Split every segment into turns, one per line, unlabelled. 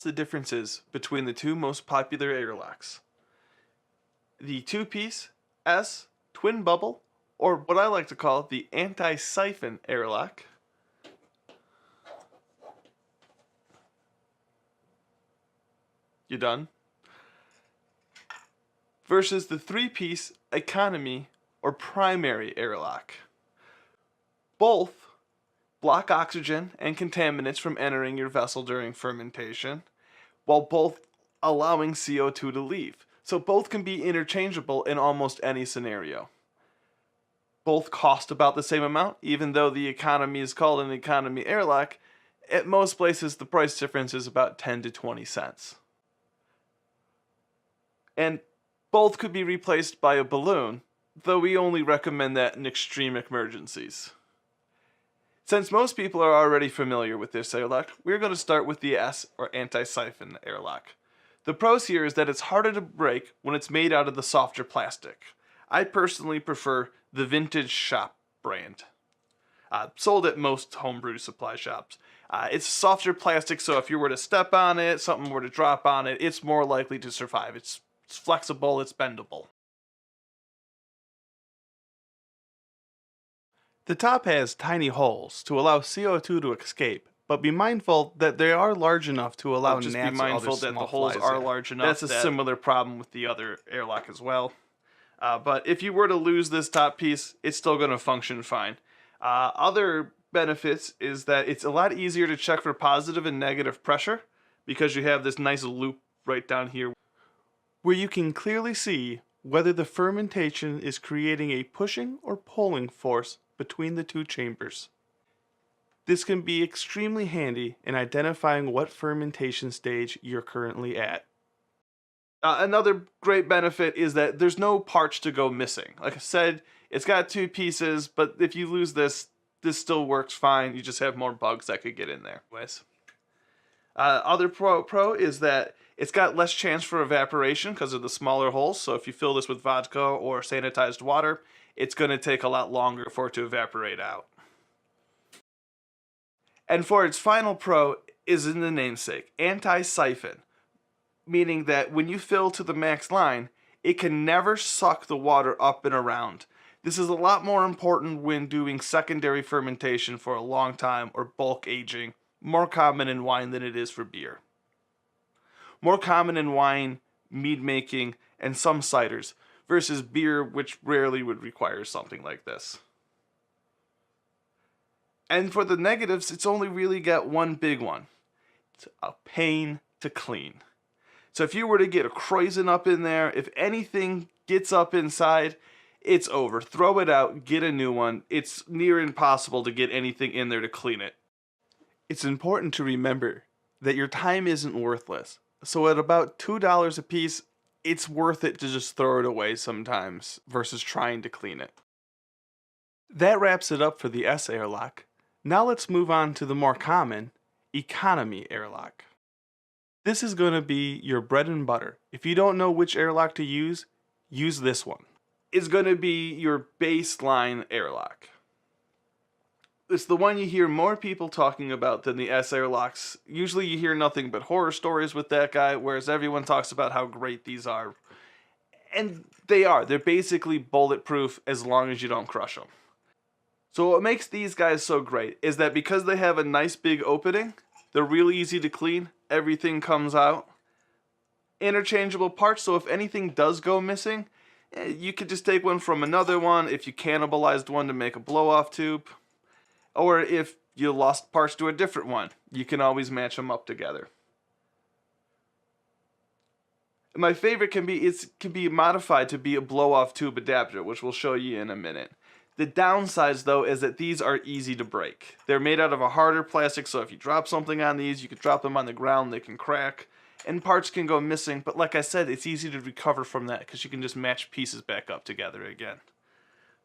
The differences between the two most popular airlocks. The two-piece S Twin Bubble, or what I like to call the anti-siphon airlock. You done? Versus the three-piece economy or primary airlock. Both block oxygen and contaminants from entering your vessel during fermentation, while both allowing CO2 to leave. So both can be interchangeable in almost any scenario. Both cost about the same amount, even though the economy is called an economy airlock. At most places, the price difference is about 10 to 20 cents. And both could be replaced by a balloon, though we only recommend that in extreme emergencies. Since most people are already familiar with this airlock, we're going to start with the S, or anti-siphon airlock. The pros here is that it's harder to break when it's made out of the softer plastic. I personally prefer the Vintage Shop brand, sold at most homebrew supply shops. It's softer plastic, so if you were to step on it, something were to drop on it, it's more likely to survive. It's flexible, it's bendable. The top has tiny holes to allow CO2 to escape, but be mindful that they are large enough to allow just
gnats
be
or
mindful
other
that the
small
holes
flies
are
in.
large enough. That's a similar problem with the other airlock as well. But if you were to lose this top piece, it's still going to function fine. Other benefits is that it's a lot easier to check for positive and negative pressure because you have this nice loop right down here where you can clearly see whether the fermentation is creating a pushing or pulling force between the two chambers. This can be extremely handy in identifying what fermentation stage you're currently at. Another great benefit is that there's no parts to go missing. Like I said, it's got two pieces, but if you lose this, this still works fine. You just have more bugs that could get in there. Other pro is that it's got less chance for evaporation because of the smaller holes. So if you fill this with vodka or sanitized water, it's going to take a lot longer for it to evaporate out. And for its final pro is in the namesake, anti-siphon, meaning that when you fill to the max line, it can never suck the water up and around. This is a lot more important when doing secondary fermentation for a long time or bulk aging, more common in wine than it is for beer. More common in wine, mead making, and some ciders, versus beer, which rarely would require something like this. And for the negatives, it's only really got one big one. It's a pain to clean. So if you were to get a krausen up in there, if anything gets up inside, it's over. Throw it out, get a new one. It's near impossible to get anything in there to clean it. It's important to remember that your time isn't worthless. So at about $2 a piece, it's worth it to just throw it away sometimes versus trying to clean it. That wraps it up for the S airlock. Now let's move on to the more common economy airlock. This is going to be your bread and butter. If you don't know which airlock to use this one. It's going to be your baseline airlock. It's the one you hear more people talking about than the S airlocks. Usually you hear nothing but horror stories with that guy, whereas everyone talks about how great these are. And they are. They're basically bulletproof as long as you don't crush them. So what makes these guys so great is that because they have a nice big opening, they're really easy to clean, everything comes out. Interchangeable parts, so if anything does go missing, you could just take one from another one if you cannibalized one to make a blow-off tube. Or if you lost parts to a different one, you can always match them up together. My favorite can be modified to be a blow-off tube adapter, which we'll show you in a minute. The downsides, though, is that these are easy to break. They're made out of a harder plastic, so if you drop something on these, you could drop them on the ground, they can crack, and parts can go missing. But like I said, it's easy to recover from that because you can just match pieces back up together again.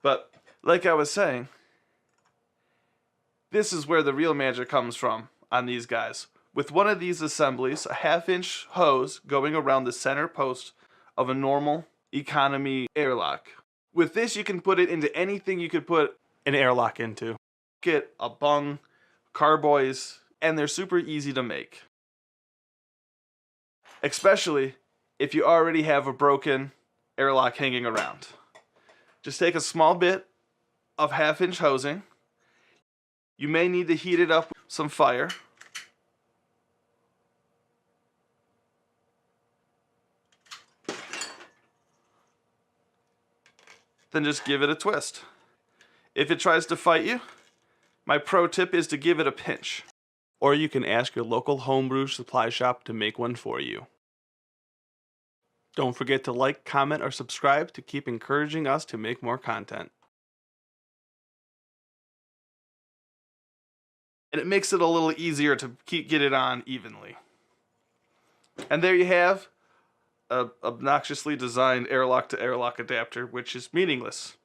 But like I was saying, this is where the real magic comes from on these guys. With one of these assemblies, a 1/2-inch hose going around the center post of a normal economy airlock. With this, you can put it into anything you could put an airlock into. Get a bung, carboys, and they're super easy to make. especially if you already have a broken airlock hanging around. Just take a small bit of 1/2-inch hosing. You may need to heat it up with some fire. Then just give it a twist. If it tries to fight you, my pro tip is to give it a pinch. Or you can ask your local homebrew supply shop to make one for you. Don't forget to like, comment, or subscribe to keep encouraging us to make more content. And it makes it a little easier to get it on evenly. And there you have a obnoxiously designed airlock to airlock adapter, which is meaningless.